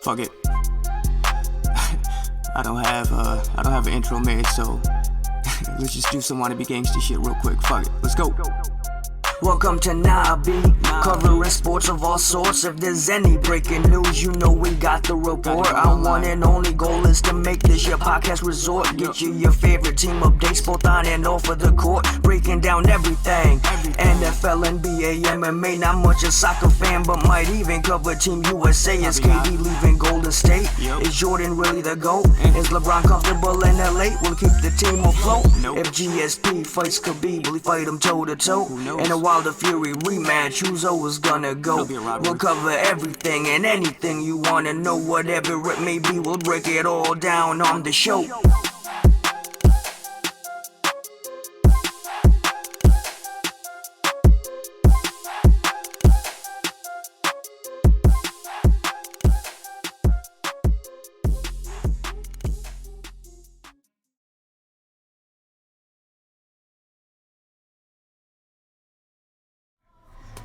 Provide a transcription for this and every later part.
Fuck it. I don't have an intro made, so let's just do some wannabe gangster shit real quick. Fuck it. Let's go. Welcome to Nahh B, covering sports of all sorts. If there's any breaking news, you know we got the report. Our one and only goal is to make this your podcast resort. Get you your favorite team updates, both on and off of the court. Breaking down everything, NFL, NBA, MMA. Not much a soccer fan, but might even cover Team USA. Is KD leaving Golden State? Is Jordan really the GOAT? Is LeBron comfortable in LA? We'll keep the team afloat. If GSP fights Khabib, will he fight him toe to toe? And a Wilder Fury rematch, who's always gonna go? We'll cover everything and anything you wanna know. Whatever it may be, we'll break it all down on the show.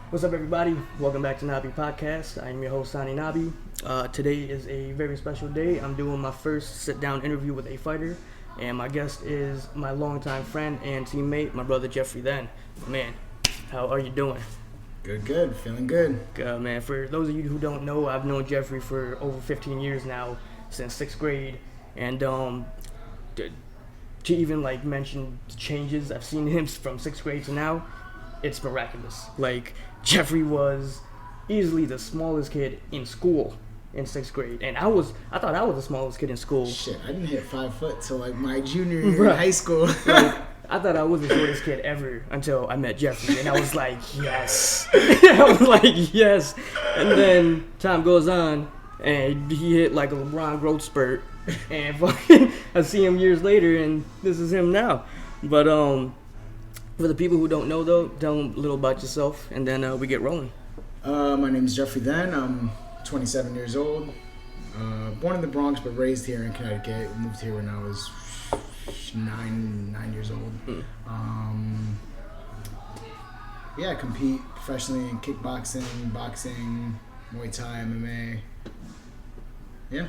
What's up, everybody? Welcome back to Nahh B Podcast. I am your host, Nahh B. Today is a very special day. I'm doing my first sit-down interview with a fighter, and my guest is my longtime friend and teammate, my brother Geoffrey Then. Man, how are you doing? Good. Feeling good. Good, man. For those of you who don't know, I've known Geoffrey for over 15 years now, since 6th grade, and to even mention the changes I've seen him from 6th grade to now, it's miraculous. Geoffrey was easily the smallest kid in school in 6th grade, and I thought I was the smallest kid in school. Shit, I didn't hit 5 foot till my junior year in high school. I thought I was the shortest kid ever until I met Geoffrey, and I was like, yes. Yes. And then time goes on, and he hit a LeBron growth spurt, and fucking I see him years later, and this is him now. But for the people who don't know, though, tell them a little about yourself, and then we get rolling. My name is Geoffrey Then. I'm 27 years old. Born in the Bronx, but raised here in Connecticut. Moved here when I was nine years old. I compete professionally in kickboxing, boxing, Muay Thai, MMA. Yeah.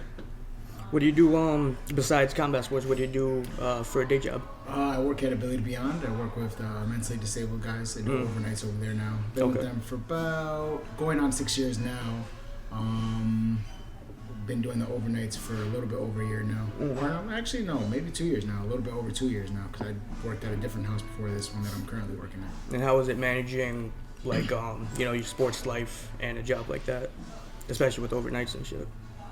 What do you do besides combat sports? What do you do for a day job? I work at Ability Beyond. I work with mentally disabled guys. I do overnights over there now. Been with them for about going on 6 years now. Been doing the overnights for a little bit over a year now. Or actually, no, maybe 2 years now. A little bit over 2 years now, because I worked at a different house before this one that I'm currently working at. And how is it managing, your sports life and a job like that, especially with overnights and shit?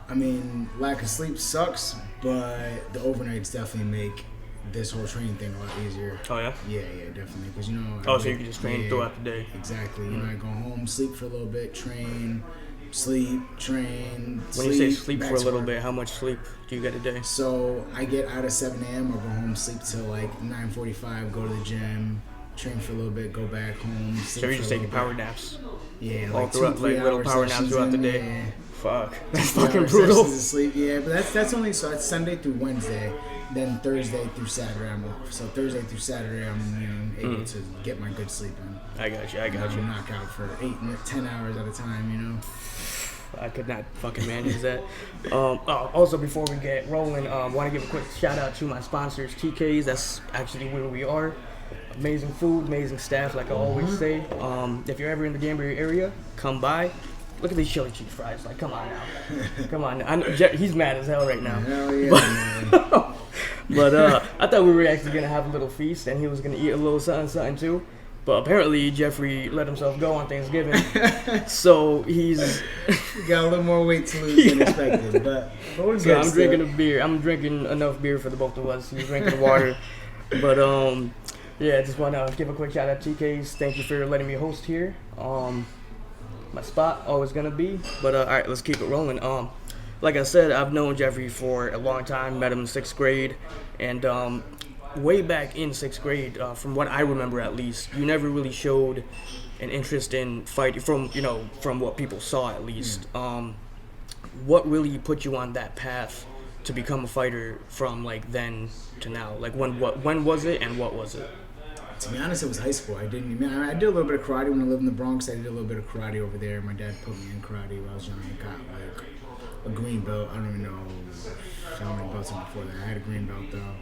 I mean, lack of sleep sucks, but the overnights definitely make this whole training thing a lot easier. Oh, yeah? Yeah, definitely. Because, so you can just train throughout the day. Exactly. I go home, sleep for a little bit, train, sleep, train, When you say sleep for a little bit, how much sleep do you get a day? So I get out at 7 a.m. I'll go home, sleep till 9:45, go to the gym, train for a little bit, go back home. So you're just taking power naps? Yeah, all throughout, little power naps throughout the day? Yeah. Fuck. That's fucking brutal. Sleep. Yeah, but that's only, so it's Sunday through Wednesday, then Thursday through Saturday. So Thursday through Saturday, I'm able to get my good sleep in. I got you. Knock out for 8-10 hours at a time, I could not fucking manage that. Also, before we get rolling, want to give a quick shout out to my sponsors, TK's. That's actually where we are. Amazing food, amazing staff, like I always say. If you're ever in the Danbury area, come by. Look at these chili cheese fries. Come on now. I know, he's mad as hell right now. Hell yeah, But I thought we were actually going to have a little feast, and he was going to eat a little something too. But apparently Geoffrey let himself go on Thanksgiving. So he's got a little more weight to lose than expected. But we're good. I'm drinking a beer. I'm drinking enough beer for the both of us. He's drinking water. But I just want to give a quick shout out to TK's. Thank you for letting me host here. My spot always gonna be. But all right, let's keep it rolling. Like I said, I've known Geoffrey for a long time. Met him in 6th grade, and way back in 6th grade, from what I remember at least, you never really showed an interest in fighting. From what people saw at least. What really put you on that path to become a fighter from then to now? When was it and what was it? To be honest, it was high school. I did a little bit of karate when I lived in the Bronx. I did a little bit of karate over there. My dad put me in karate when I was young. I got like a green belt. I don't even know how many belts I had before that. I had a green belt though.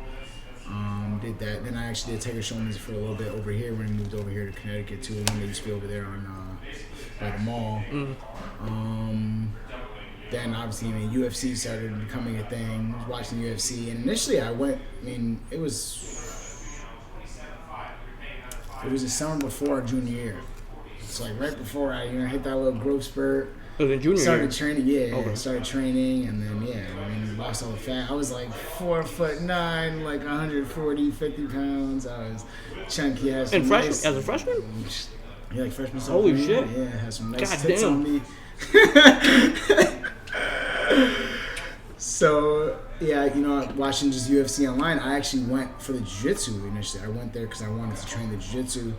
Did that. Then I actually did Tiger Showman's for a little bit over here when I moved over here to Connecticut too. When they used to be over there on by the mall. Then obviously UFC started becoming a thing. I was watching UFC, and initially I went. I mean, it was the summer before our junior year. It's like right before I hit that little growth spurt. It was in junior started year? Training, yeah. Okay. Started training, and then lost all the fat. I was like 4'9", like 140, 50 pounds. I was chunky. As a freshman? Yeah, like freshman. Holy shit! Yeah, had some nice God tits damn. on me. So yeah, watching just UFC online, I actually went for the jiu-jitsu initially. I went there because I wanted to train the jiu-jitsu.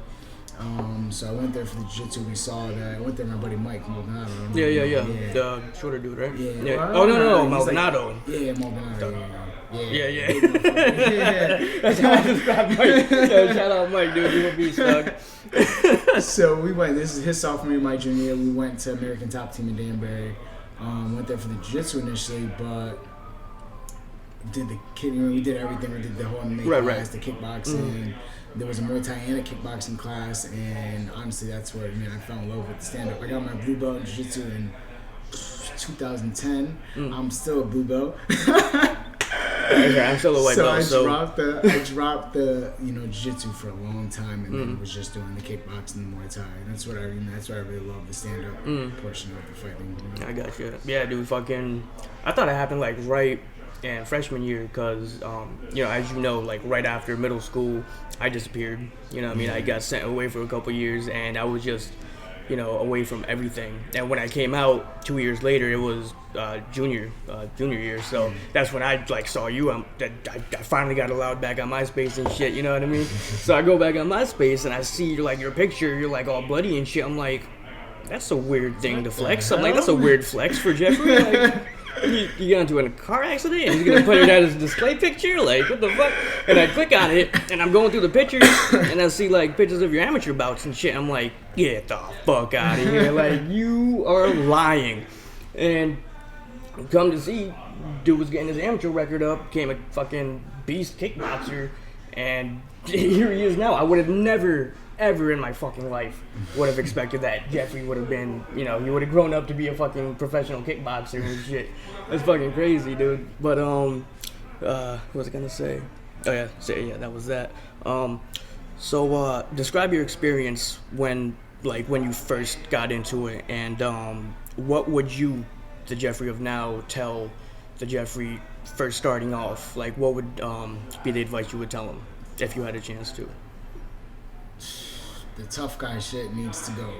So I went there for the jiu-jitsu. We saw that. I went there with my buddy Mike Maldonado. Yeah. The shorter dude, right? Yeah. Well, no, Maldonado. Maldonado. Yeah. That's how I describe Mike. Yo, shout out Mike, dude. You a beast, dog. So we went. This is his sophomore year, my junior year. We went to American Top Team in Danbury. Went there for the jiu-jitsu initially, but we did everything. We did the whole MMA class, the kickboxing. There was a Muay Thai and a kickboxing class, and honestly, that's where I fell in love with the stand-up. I got my blue belt in jiu-jitsu in 2010. I'm still a blue belt. I'm still a white belt. I dropped the jiu-jitsu for a long time, and then was just doing the kickboxing and the Muay Thai. And that's what I really love, the stand-up portion of the fighting. I got you. Yeah, dude. I thought it happened like right in freshman year because, as you know, like right after middle school, I disappeared. I got sent away for a couple years, and I was just, away from everything. And when I came out 2 years later, it was junior year. So that's when I saw you. I finally got allowed back on MySpace and shit. You know what I mean? So I go back on MySpace and I see your picture. You're like all bloody and shit. I'm like, that's a weird thing to flex. I'm like, that's a weird flex for Geoffrey. Like, you get into a car accident and he's gonna put it as a display picture? Like, what the fuck? And I click on it and I'm going through the pictures and I see pictures of your amateur bouts and shit. I'm like, get the fuck out of here. Like, you are lying. And come to see, dude was getting his amateur record up, became a fucking beast kickboxer, and here he is now. I would have never, ever in my fucking life would have expected that Geoffrey would have been, he would have grown up to be a fucking professional kickboxer and shit. That's fucking crazy, dude. But, what was I gonna say? Oh yeah, that was that. So describe your experience when you first got into it, and what would you, the Geoffrey of now, tell the Geoffrey first starting off? Like, what would be the advice you would tell him if you had a chance to? The tough guy shit needs to go.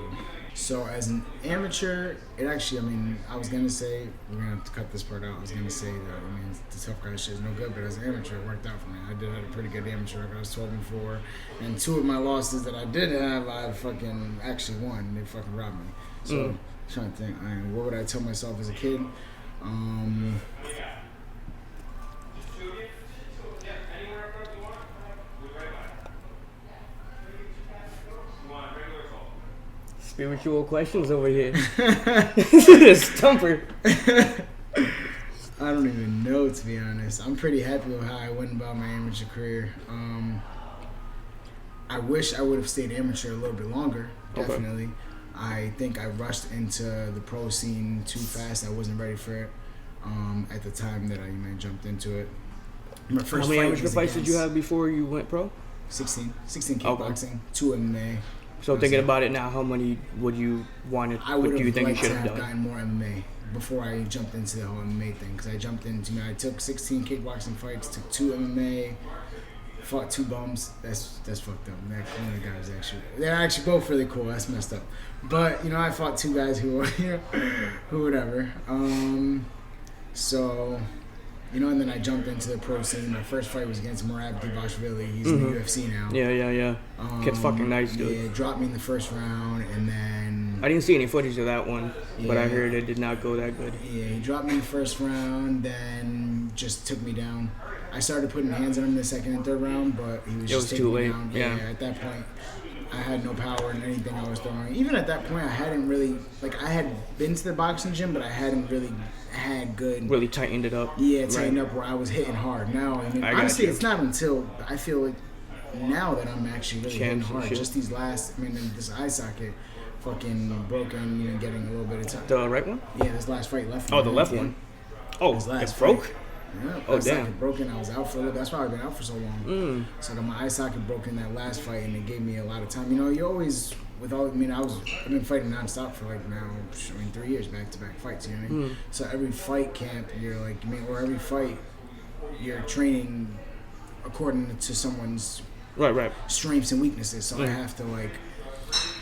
So as an amateur, it actually, I was gonna say, we're gonna have to cut this part out. I was gonna say that, the tough guy shit is no good, but as an amateur, it worked out for me. I did have a pretty good amateur record. I was 12-4, and 2 of my losses that I did have, I fucking actually won. They fucking robbed me. So I'm trying to think, what would I tell myself as a kid? Spiritual questions over here. Stumper. I don't even know, to be honest. I'm pretty happy with how I went about my amateur career. I wish I would have stayed amateur a little bit longer, definitely. Okay. I think I rushed into the pro scene too fast. I wasn't ready for it at the time that I jumped into it. My first How many amateur fights did you have before you went pro? 16 kickboxing, 2 MMA. So thinking about it now, how many would you want to? What do you think you should have done? I would have gotten more MMA before I jumped into the whole MMA thing. Because I jumped into, I took 16 kickboxing fights, took 2 MMA, fought 2 bums. That's fucked up. One of the guys they're actually both really cool. That's messed up. But I fought 2 guys who were, who whatever. So. And then I jumped into the pro scene. My first fight was against Merab Dvalishvili. He's in the UFC now. Yeah. Kid's fucking nice, dude. Yeah, dropped me in the first round, and then... I didn't see any footage of that one, but I heard it did not go that good. Yeah, he dropped me in the first round, then just took me down. I started putting hands on him in the second and third round, but he was just taking me down. Yeah, at that point, I had no power in anything I was throwing. Even at that point, I hadn't really, like, I had been to the boxing gym, but I hadn't really had good... Really tightened it up. Yeah, tightened up where I was hitting hard. Now, I mean, honestly, it's not until I feel like now that I'm actually really hitting hard. Just these last, I mean, this eye socket fucking broken, you know, getting a little bit of time. The right one? Yeah, this last fight, left one. Oh, the left one. Oh, it broke? Yeah, oh, damn. Socket broken. I was out for a little. That's why I've been out for so long. So I got my eye socket broken that last fight, and it gave me a lot of time. You know, you always, with all, I mean, I've been fighting nonstop for like now, 3 years back-to-back fights. You know what I mean? So every fight camp, you're like, I mean, or every fight, you're training according to someone's strengths and weaknesses. So I have to like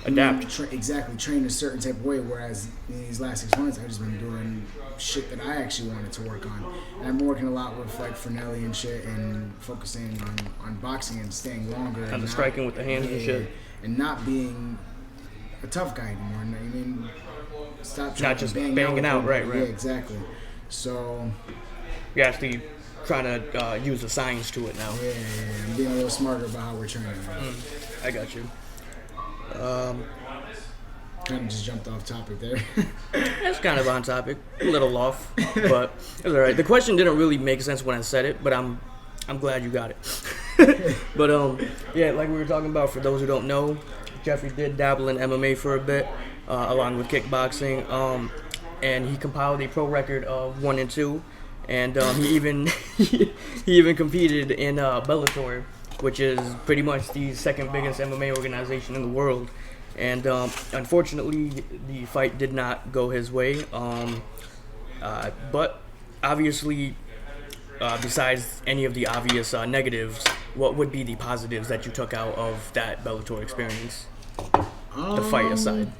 adapt. Train a certain type of way. Whereas in these last 6 months, I've just been doing shit that I actually wanted to work on. And I'm working a lot with like Fernelli and shit, and focusing on boxing and staying longer. And the striking with the hands and shit. And not being a tough guy anymore. I mean, stop trying not just to banging out. Right. Yeah, exactly. So you're actually trying to use the science to it now. Yeah, I'm being a little smarter about how we're training. I got you. Kind of just jumped off topic there. That's kind of on topic, a little off, but it's all right. The question didn't really make sense when I said it, but I'm glad you got it. But yeah, like we were talking about, for those who don't know, Geoffrey did dabble in MMA for a bit, along with kickboxing, and he compiled a pro record of 1-2, and he even competed in Bellator, which is pretty much the second biggest MMA organization in the world. And unfortunately, the fight did not go his way. But obviously, besides any of the obvious negatives, what would be the positives that you took out of that Bellator experience? The fight aside.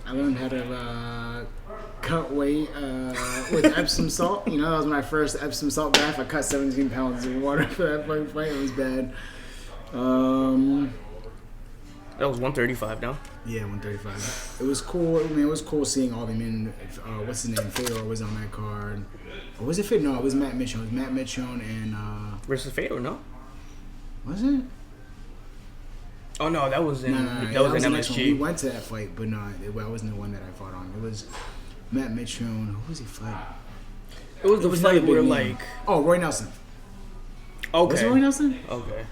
I learned how to cut weight with Epsom salt. You know, that was my first Epsom salt bath. I cut 17 pounds of water for that fucking fight. It was bad. That was 135 now. Yeah, 135. It was cool. I mean, it was cool seeing all the men. What's his name? Fedor was on that card. Or was it Fedor? No, it was Matt Michon. It was Matt Michon and versus Fedor, no? Was it? Oh no, that was in that was in MSG. We went to that fight, but no, it wasn't the one that I fought on. It was Matt Michon. Who was he fighting? It was the fight where like Roy Nelson. Okay. Was it Roy Nelson? Okay.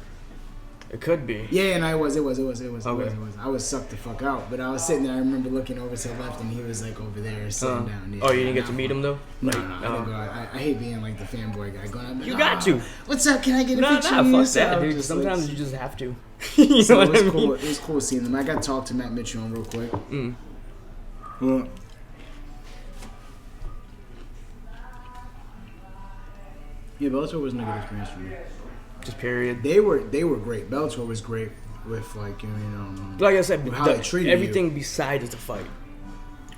It could be. Yeah, and it was. I was sucked the fuck out, but I was sitting there. I remember looking over to the left, and he was like over there sitting down. Yeah, oh, you didn't get to meet him though? No, I didn't go. I hate being like the fanboy guy going up. You got to. What's up? Can I get a picture? Fuck that, dude. Sometimes you just have to. You know what I mean? Cool. It was cool seeing them. I got to talk to Matt Mitchell real quick. Well, yeah, Bellator wasn't a good experience for me. Just period. They were great. Bellator was great with like, you know, like I said, how they treated everything you. Besides the fight.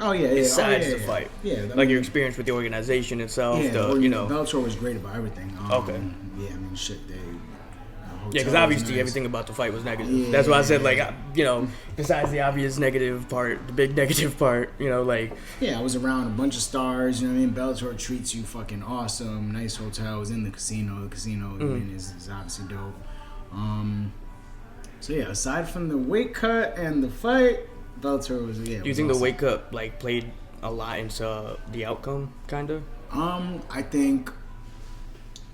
Oh yeah, besides the fight. Yeah, like your experience with the organization itself. Yeah, the Bellator was great about everything. Okay. Yeah, I mean, shit, they. Yeah, because obviously everything about the fight was negative. Yeah, that's why I said, like, you know, besides the obvious negative part, the big negative part, you know, like... Yeah, I was around a bunch of stars, you know what I mean? Bellator treats you fucking awesome. Nice hotels in the casino. The casino, I mean, is obviously dope. So, yeah, aside from the weight cut and the fight, Bellator was, yeah... Do you think awesome. The weight cut, like, played a lot into the outcome, kind of? I think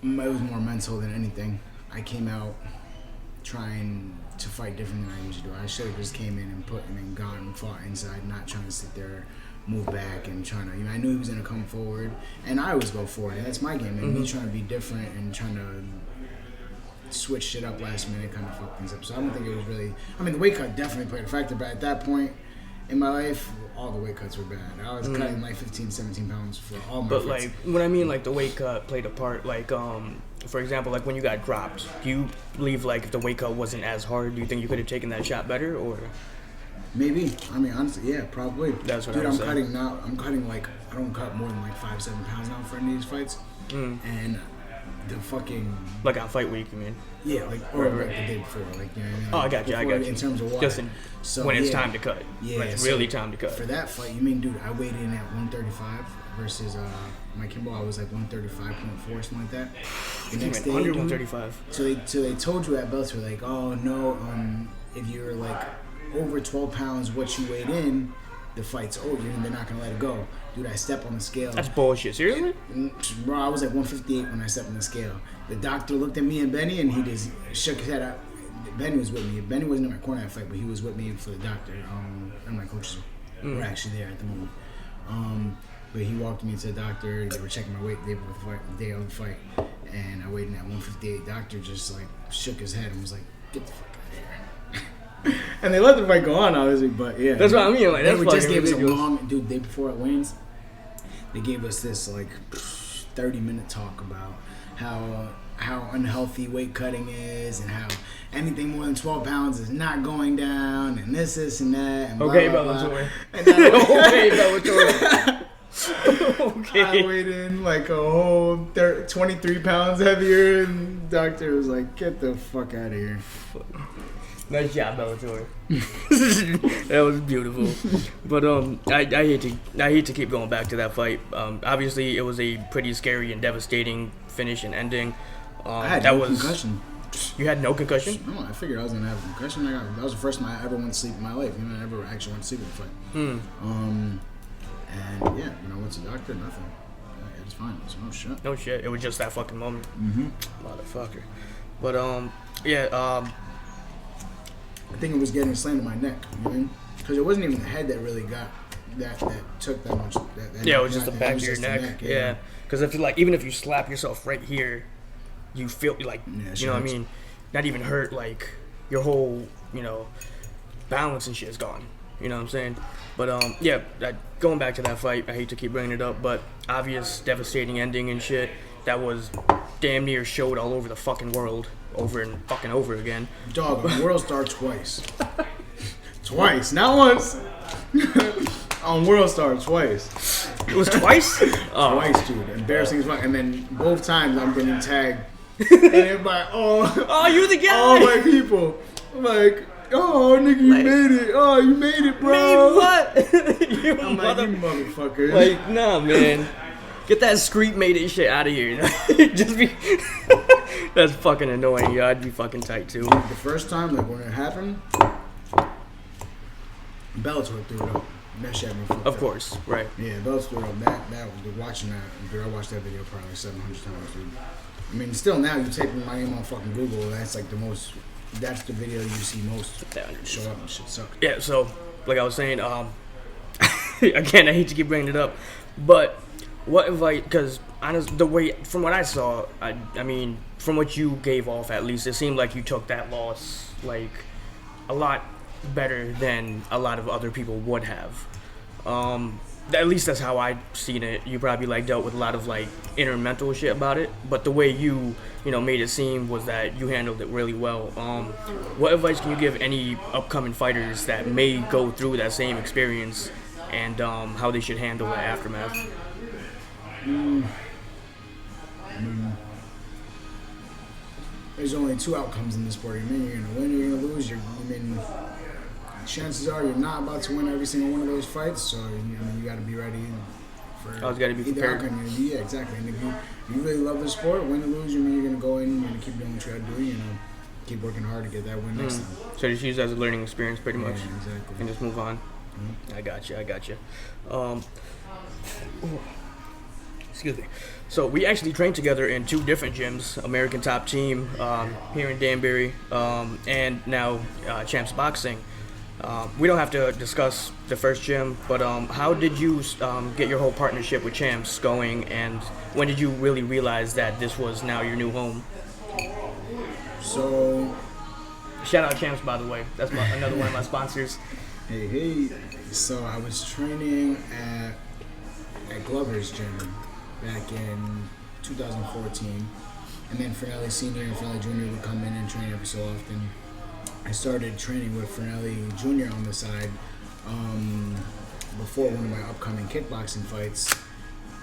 it was more mental than anything. I came out trying to fight different than I usually do. I should have just came in and gone and fought inside, not trying to sit there, move back, and trying to, you know, I knew he was going to come forward, and I always go forward. That's my game, and me trying to be different and trying to switch shit up last minute kind of fuck things up. So I don't think it was really, I mean, the weight cut definitely played a factor, but at that point in my life, all the weight cuts were bad. I was cutting like 15, 17 pounds for all my fights. But like, when I mean like the weight cut played a part, like, for example, like when you got dropped, do you believe like if the weight cut wasn't as hard, do you think you could have taken that shot better, or? Maybe. I mean, honestly, yeah, probably. That's what Dude, I'm cutting now. I'm cutting like, I don't cut more than like 5-7 pounds now for any of these fights. And the fucking Like on fight week, you mean? yeah, like or like the day before, like you know what I mean? Oh, Like, I got you. before, in terms of water. Just when it's time to cut. Yeah, Like, so really time to cut. For that fight, you mean, dude, I weighed in at 135 versus my Kimbo. I was like 135.4, something like that. The next day, under dude, 135. So they told you at Bellator, like, oh no, if you're like over 12 pounds, what you weighed in, the fight's over and they're not gonna let it go. Dude, I stepped on the scale. That's bullshit. Seriously? Bro, I was like 158 when I stepped on the scale. The doctor looked at me and Benny and he just shook his head out. Benny was with me. Benny wasn't in my corner at fight, but he was with me for the doctor. And my coaches were actually there at the moment. But he walked me to the doctor. They were checking my weight the day of the fight. And I weighed in at 158. Doctor just like shook his head and was like, get the fuck out of here. And they let the fight go on, obviously, but yeah. That's what I mean. Like, that's they just gave us a ridiculous. long, dude, day before at Wayne's, they gave us this like 30-minute talk about how unhealthy weight cutting is and how anything more than 12 pounds is not going down and this and that. And Okay, blah, blah, blah. Bellator. Okay, Bellator. Okay. I weighed in like a whole 23 pounds heavier, and the doctor was like, "Get the fuck out of here." Nice job, Bellator. That was beautiful. But I hate to keep going back to that fight. Obviously, it was a pretty scary and devastating finish and ending. I had that no was concussion. You had no concussion? No, I figured I was gonna have a concussion. That was the first time I ever went to sleep in my life. I ever actually went to sleep in a fight. And yeah, I went to the doctor, nothing. Yeah, it's fine. So no shit. No shit. It was just that fucking moment. Mm-hmm. Motherfucker. But yeah. I think it was getting slammed in my neck. You know what I mean? Because it wasn't even the head that really got that took that much. Yeah, it was just the back of your neck. Yeah. Because if you even if you slap yourself right here, you feel like you know what I mean. Not even hurt. Like your whole balance and shit is gone. You know what I'm saying? But yeah, going back to that fight, I hate to keep bringing it up, but obvious devastating ending and shit that was damn near showed all over the fucking world over and fucking over again. Dog, on World Star twice. Twice, not once. On World Star twice. It was twice? Twice, dude. Embarrassing as fuck. And then both times I'm getting tagged. And everybody, oh, you're the guy. All my people. I'm like, oh, nigga, you made it. Oh, you made it, bro. Made what? I'm like, you motherfuckers. Like, nah, man. Get that Screep made it shit out of here. Just be. That's fucking annoying. Yeah, I'd be fucking tight too. The first time, like when it happened, Bellator threw it up. That shit had me fucked Of up. course, right. Yeah, Bellator threw it up. That watching that, dude, I watched that video probably 700 times, dude. I mean, still now, you type my name on fucking Google, that's like the most. That's the video you see most show up and shit sucks. Yeah, so like I was saying, again, I hate to keep bringing it up, but what if because honestly, the way from what I saw, I mean, from what you gave off at least, it seemed like you took that loss like a lot better than a lot of other people would have. At least that's how I seen it. You probably dealt with a lot of inner mental shit about it, but the way you made it seem was that you handled it really well. What advice can you give any upcoming fighters that may go through that same experience and how they should handle the aftermath? There's only two outcomes in this sport. You're gonna win or you're gonna lose. Chances are you're not about to win every single one of those fights, so you got to be ready for gotta be prepared. Yeah, exactly. And if you really love the sport, win or lose, you're gonna go in, you're gonna keep doing what you gotta do, keep working hard to get that win next time. So just use it as a learning experience, pretty much, exactly. and just move on. I got you. Excuse me. So we actually trained together in two different gyms, American Top Team here in Danbury, and now Champs Boxing. We don't have to discuss the first gym, but how did you get your whole partnership with Champs going, and when did you really realize that this was now your new home? So, shout out Champs, by the way. That's another one of my sponsors. Hey. So I was training at Glover's gym back in 2014, and then Fernelli Senior and Fernelli Junior would come in and train every so often. I started training with Fernelli Jr. on the side before one of my upcoming kickboxing fights.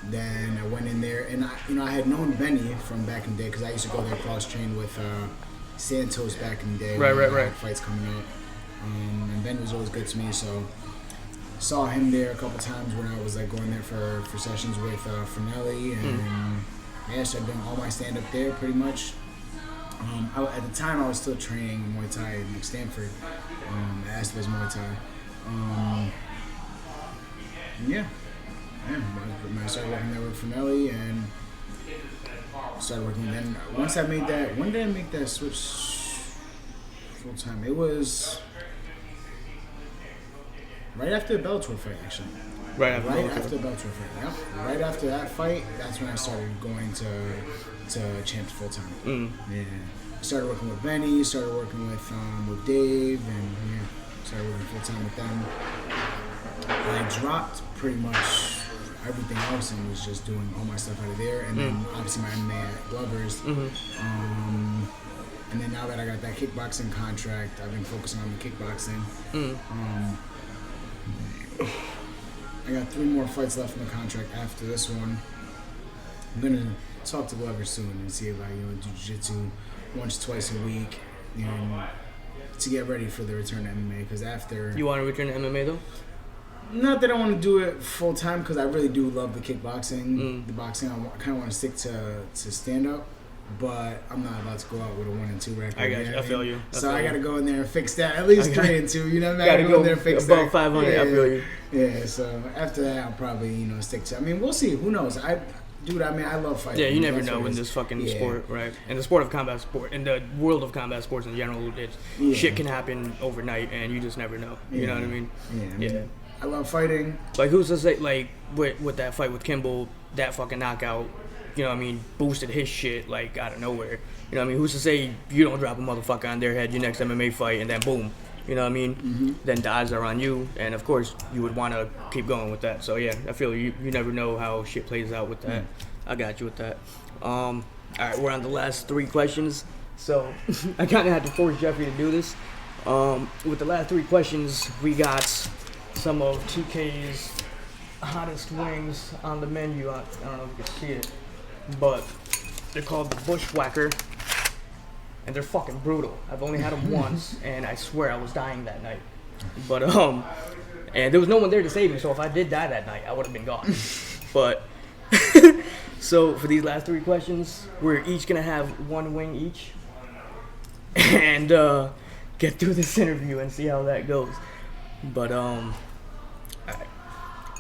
Then I went in there, and I had known Benny from back in the day because I used to go there cross train with Santos back in the day. Right. Had fights coming up, and Benny was always good to me. So saw him there a couple times when I was like going there for sessions with Finelli, and started doing all my stand up there pretty much. At the time, I was still training Muay Thai in Stanford, at Estevez Muay Thai. I started working there with Finelli and started working. Then once I made that, when did I make that switch full time? It was right after the Bellator fight, actually. Right after the Bellator fight. Yep. Right after that fight, that's when I started going to Champs full time. Yeah. Started working with Benny. Started working with Dave, and started working full time with them. I dropped pretty much everything else and was just doing all my stuff out of there, and then obviously my MMA at Glovers. And then now that I got that kickboxing contract, I've been focusing on the kickboxing. I got 3 more fights left in the contract after this one. I'm gonna talk to Glovers soon and see if I do jiu-jitsu once, twice a week, to get ready for the return to MMA. Because after you want to return to MMA though. Not that I want to do it full time, because I really do love the kickboxing. The boxing, I kind of want to stick to stand up, but I'm not about to go out with a 1-2 record. I got you. I feel you. I got to go in there and fix that. At least 3-2. You know what I mean? Got to go in there and fix above that. 500. Yeah, I feel you. Yeah. So after that, I'll probably stick to. I mean, we'll see. Who knows? I love fighting. Yeah, you never know in this fucking sport, right? In the sport of combat sport, in the world of combat sports in general, shit can happen overnight, and you just never know. You know what I mean? Yeah. I love fighting. Like, who's to say, like, with that fight with Kimball, that fucking knockout, you know what I mean, boosted his shit, like, out of nowhere. You know what I mean? Who's to say you don't drop a motherfucker on their head your next MMA fight, and then boom, you know what I mean? Then the odds are on you, and of course, you would want to keep going with that. So, yeah, I feel you never know how shit plays out with that. I got you with that. All right, we're on the last 3 questions. So, I kind of had to force Geoffrey to do this. With the last 3 questions, we got some of TK's hottest wings on the menu. I don't know if you can see it, but they're called the Bushwhacker, and they're fucking brutal. I've only had them once, and I swear I was dying that night. But and there was no one there to save me, so if I did die that night, I would have been gone. But so for these last 3 questions, we're each gonna have 1 wing each, and get through this interview and see how that goes. But alright.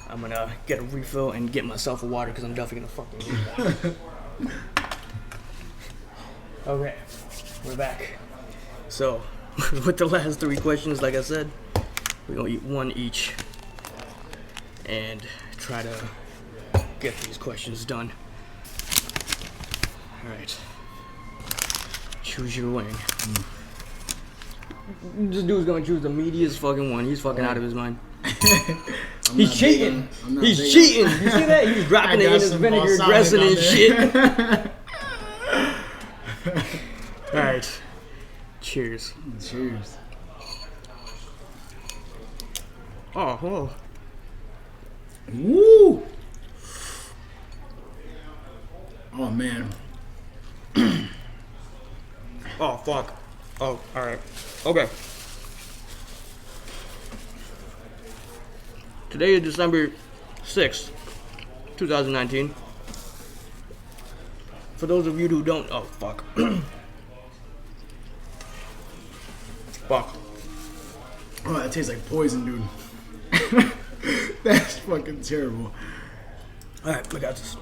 I'm gonna get a refill and get myself a water because I'm definitely gonna fucking need that. Okay, we're back. So, with the last 3 questions, like I said, we're gonna eat 1 each and try to get these questions done. Alright. Choose your wing. This dude's gonna choose the meatiest fucking one. He's fucking out of his mind. He's cheating. He's cheating. You see that? He's dropping it in his vinegar dressing and shit. Alright. Cheers. Cheers. Oh, whoa. Woo! Oh, man. Oh, fuck. Oh, alright. Okay. Today is December 6th, 2019. For those of you who don't... Oh, fuck. Fuck. Oh, that tastes like poison, dude. That's fucking terrible. Alright, I got this.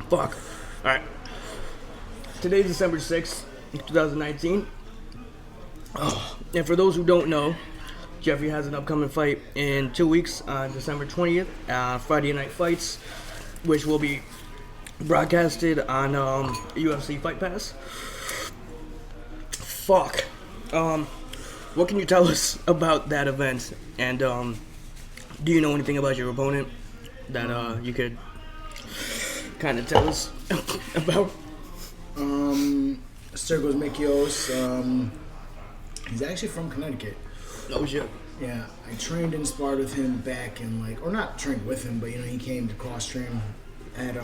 Fuck. Alright. Today's December 6th, 2019. Oh, and for those who don't know, Geoffrey has an upcoming fight in 2 weeks on December 20th, Friday Night Fights, which will be broadcasted on UFC Fight Pass. Fuck. What can you tell us about that event? And do you know anything about your opponent that you could kind of tell us about? Sergos Mikios. He's actually from Connecticut. Oh shit. Yeah, I trained and sparred with him back in or not trained with him, but he came to cross train at the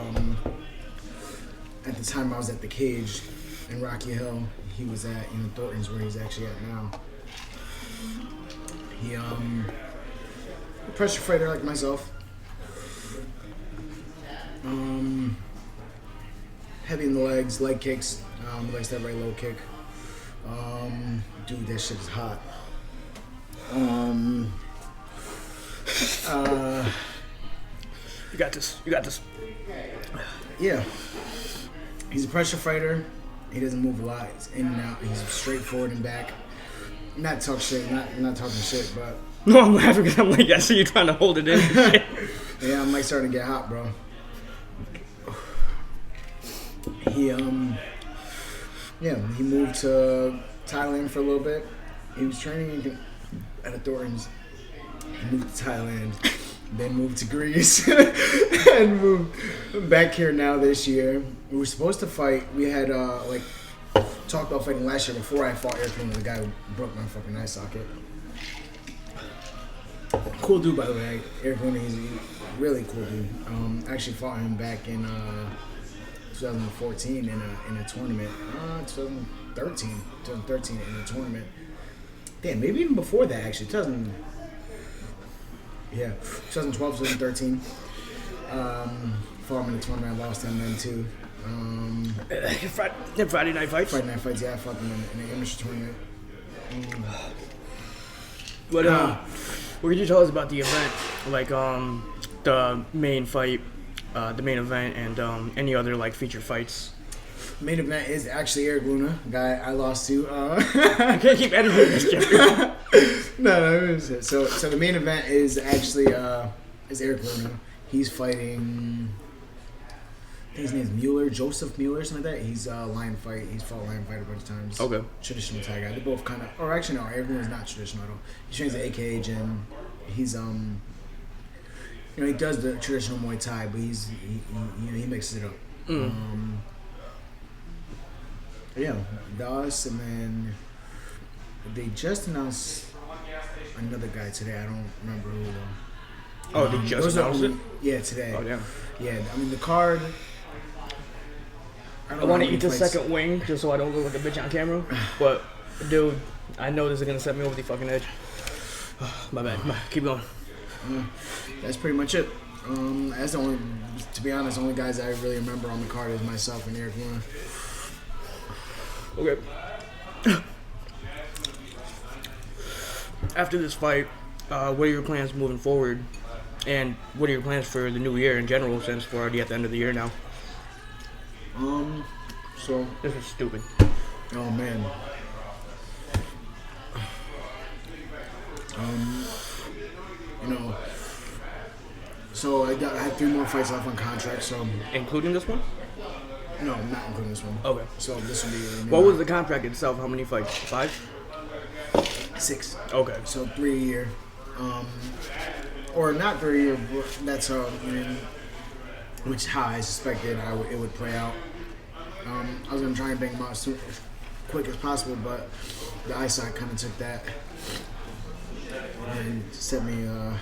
time I was at the Cage in Rocky Hill. He was at Thornton's, where he's actually at now. He a pressure fighter like myself. Heavy in the legs, leg kicks, likes that right low kick. Dude, that shit is hot. You got this. You got this. Yeah. He's a pressure fighter. He doesn't move a lot. He's in and out. He's straight forward and back. Not talk shit. Not talking shit, but No, I'm laughing because I'm like, I see you trying to hold it in. yeah, I'm starting to get hot, bro. He he moved to Thailand for a little bit. He was training at a Thornton's. He moved to Thailand, then moved to Greece, and moved back here now this year. We were supposed to fight. We had talked about fighting last year before I fought Eric Luna, the guy who broke my fucking eye socket. Cool dude, by the way. Eric Luna, he's a really cool dude. Actually fought him back in 2014 in a tournament. 2013 in a tournament. Damn, maybe even before that, actually. 2012, 2013. Fought him in a tournament. I lost him then too. Friday night fights. Friday night fights, yeah, I fought him in an amateur tournament. What could you tell us about the event? Like the main fight, the main event, and any other like featured fights. Main event is actually Eric Luna, guy I lost to. I can't keep editing this, Jeffrey. No. So the main event is actually is Eric Luna. He's fighting. I think his name's Mueller, Joseph Mueller, something like that. He's Lion Fight. He's fought Lion Fight a bunch of times. Okay. Traditional Thai guy. They both kind of, or actually no, Eric Luna's not traditional at all. He trains at AKA Gym. He's he does the traditional Muay Thai, but he mixes it up. Yeah, DOS, and then they just announced another guy today. I don't remember who though. Oh, they just announced it? Yeah, today. Oh, damn. Yeah, I mean the card. I want to eat the second wing just so I don't look like a bitch on camera. But, dude, I know this is going to set me over the fucking edge. My bad. Keep going. That's pretty much it. That's the only, to be honest, only guys I really remember on the card is myself and Eric Luna. Okay. After this fight, what are your plans moving forward? And what are your plans for the new year in general, since we're already at the end of the year now? So This is stupid. oh man. So I had 3 more fights left on contract. So Including this one? no, not including this one. Okay. So this will be. What was the contract itself? How many fights? 5? 6? Okay. So 3 a year. Or not 3 a year. That's which how I suspected it would play out. I was gonna try and bang them out as quick as possible, but the eyesight kind of took that and set those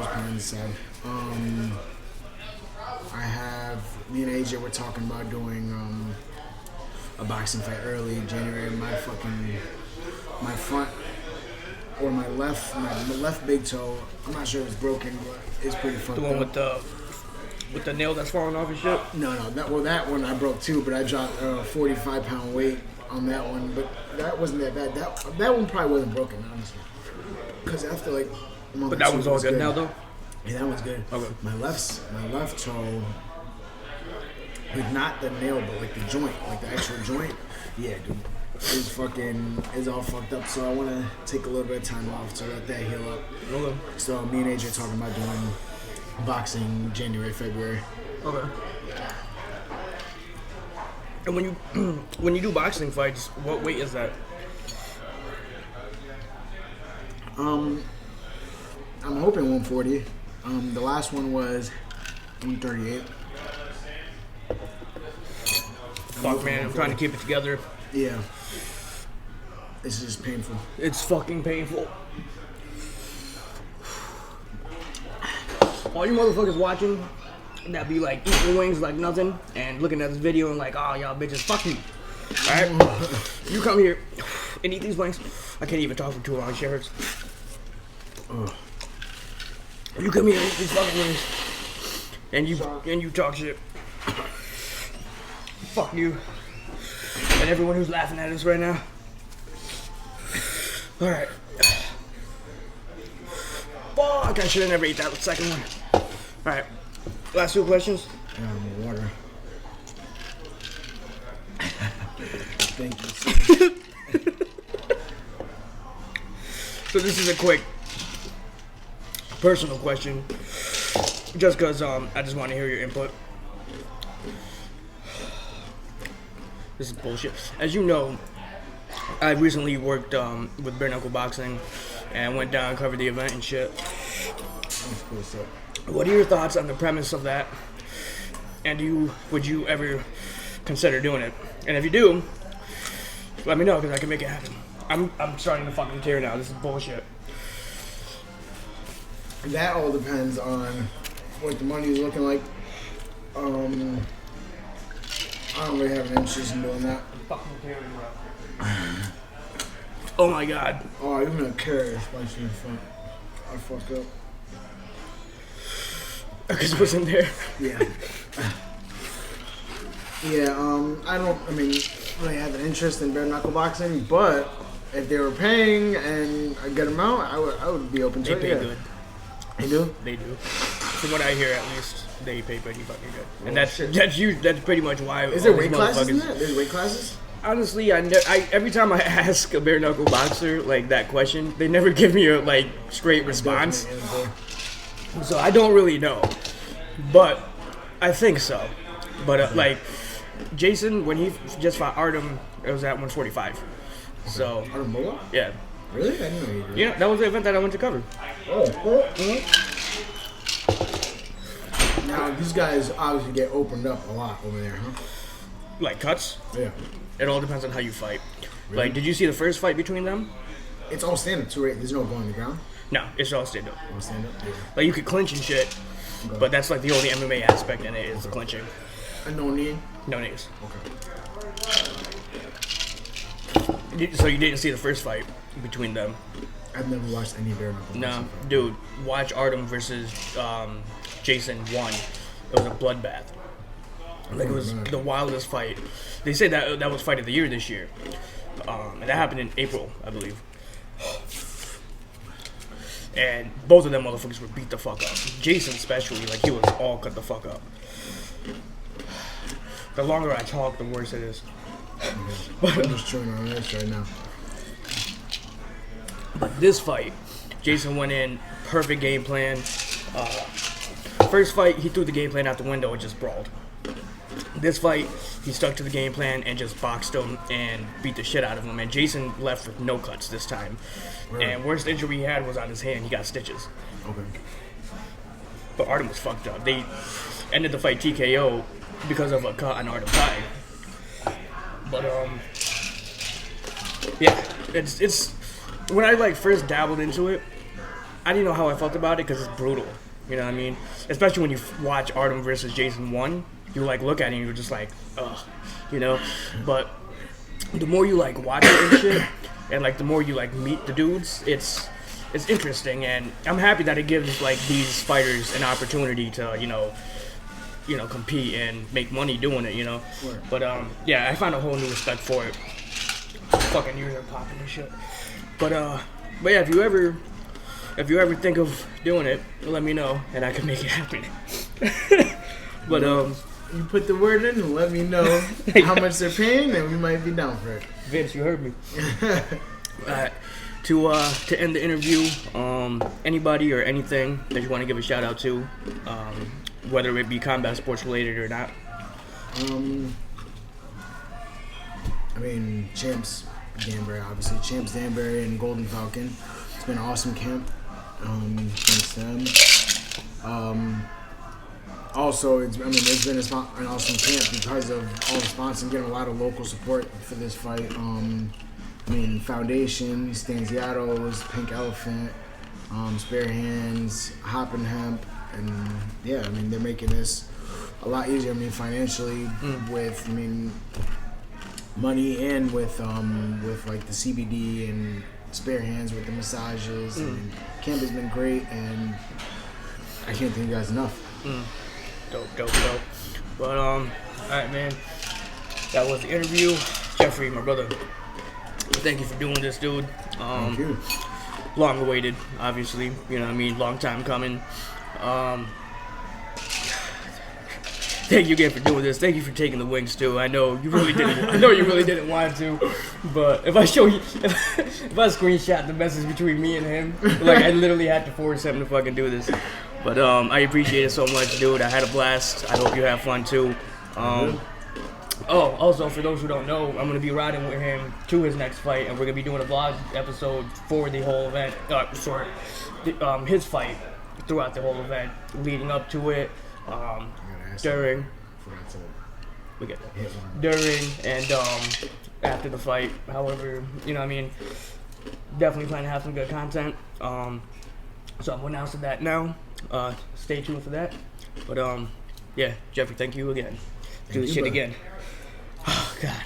plans aside. Me and AJ were talking about doing a boxing fight early in January. My front or my left big toe, I'm not sure if it's broken, but it's pretty fucked The up. one with the nail that's falling off and shit? No, that one I broke too, but I dropped a 45-pound weight on that one. But that wasn't that bad. That one probably wasn't broken, honestly. Because after like a month But or that two, one's it all was good now, though? Yeah, that one's good. Okay. My left toe, like not the nail, but like the joint, like the actual joint. Yeah, dude, it's all fucked up. So I want to take a little bit of time off to let that heal up. Okay. So me and AJ are talking about doing boxing January, February. Okay. And when you do boxing fights, what weight is that? I'm hoping 140. The last one was 138. Fuck, man, I'm trying to keep it together. Yeah. It's just painful. It's fucking painful. All you motherfuckers watching that be like eating wings like nothing and looking at this video and like, oh, y'all bitches, fuck you. Alright? You come here and eat these wings. I can't even talk for too long, shit hurts. You come here and eat these fucking wings and you talk shit. Fuck you. And everyone who's laughing at us right now. Alright. Fuck, I should have never ate that second one. Alright. Last 2 questions. More water. Thank you, sir. So this is a quick personal question. Just because I just want to hear your input. This is bullshit. As you know, I recently worked with bare knuckle boxing and went down and covered the event and shit. That's cool, sir. What are your thoughts on the premise of that? And would you ever consider doing it? And if you do, let me know because I can make it happen. I'm starting to fucking tear now. This is bullshit. That all depends on what the money is looking like. I don't really have an interest in doing that. Oh my god. Oh, even a carrot spicy in front. I fucked up. Because it was in there. Yeah. I don't really have an interest in bare knuckle boxing, but if they were paying and a good amount, I would be open to it. They pay good. They do? They do. From what I hear, at least, they pay pretty fucking good. And that's pretty much why. Is there weight classes in that? There's weight classes? Honestly, every time I ask a bare knuckle boxer like that question, they never give me a straight response. So I don't really know, but I think so. But Jason, when he just fought Artem, it was at 145. So Artem Bola? Yeah. Really? I didn't know you did. Yeah, that was the event that I went to cover. Oh. Now these guys obviously get opened up a lot over there, huh? Like cuts? Yeah. It all depends on how you fight. Really? Did you see the first fight between them? It's all stand up too, right? There's no going on the ground. No, it's all stand up. All stand up. Yeah. Like you could clinch and shit, but that's like the only MMA aspect in it is the clinching. And no knee. No knees. Okay. So you didn't see the first fight between them? I've never watched any bare knuckle. No, dude. Watch Artem versus Jason 1. It was a bloodbath. Like it was the wildest fight. They say that was fight of the year this year, and that happened in April, I believe. And both of them motherfuckers were beat the fuck up. Jason especially, he was all cut the fuck up. The longer I talk, the worse it is. I'm just chewing on this right now. But this fight, Jason went in, perfect game plan. First fight, he threw the game plan out the window and just brawled. This fight, he stuck to the game plan and just boxed him and beat the shit out of him. And Jason left with no cuts this time. Right. And worst injury he had was on his hand. He got stitches. Okay. But Artem was fucked up. They ended the fight TKO because of a cut on Artem's eye. But yeah, it's when I first dabbled into it, I didn't know how I felt about it because it's brutal. You know what I mean? Especially when you watch Artem versus Jason 1, you look at it and you're just like, ugh, you know. But the more you watch it and shit, and the more you meet the dudes, it's interesting, and I'm happy that it gives these fighters an opportunity to compete and make money doing it, you know. Right. But yeah, I found a whole new respect for it. Fucking ears are popping and shit. But yeah, if you ever think of doing it, let me know and I can make it happen. But you put the word in and let me know how much they're paying, and we might be down for it. Vince, you heard me. To end the interview, anybody or anything that you want to give a shout out to, whether it be combat sports related or not. Champs Danbury, obviously. Champs Danbury and Golden Falcon. It's been an awesome camp. Thanks to them. Also, it's been an awesome camp because of all the sponsors, getting a lot of local support for this fight. I mean, Foundation, Stanziato's, Pink Elephant, Spare Hands, Hop and Hemp, and yeah, I mean, they're making this a lot easier. I mean, financially, with, I mean, money and with like the CBD and Spare Hands with the massages. And camp has been great, and I can't thank you guys enough. Dope. But all right, man. That was the interview. Geoffrey, my brother. Thank you for doing this, dude. Thank you. Long awaited, obviously. You know what I mean? Long time coming. Thank you again for doing this. Thank you for taking the wings too. I know you really didn't. I know you really didn't want to, but if I show you, if I screenshot the message between me and him, like I literally had to force him to fucking do this. But I appreciate it so much, dude. I had a blast. I hope you have fun too. Also for those who don't know, I'm gonna be riding with him to his next fight, and we're gonna be doing a vlog episode for the whole event. His fight throughout the whole event, leading up to it. During and after the fight, however, you know what I mean, definitely plan to have some good content. So I'm announcing that now. Stay tuned for that. But yeah, Geoffrey, thank you again. Do this shit again. Oh God.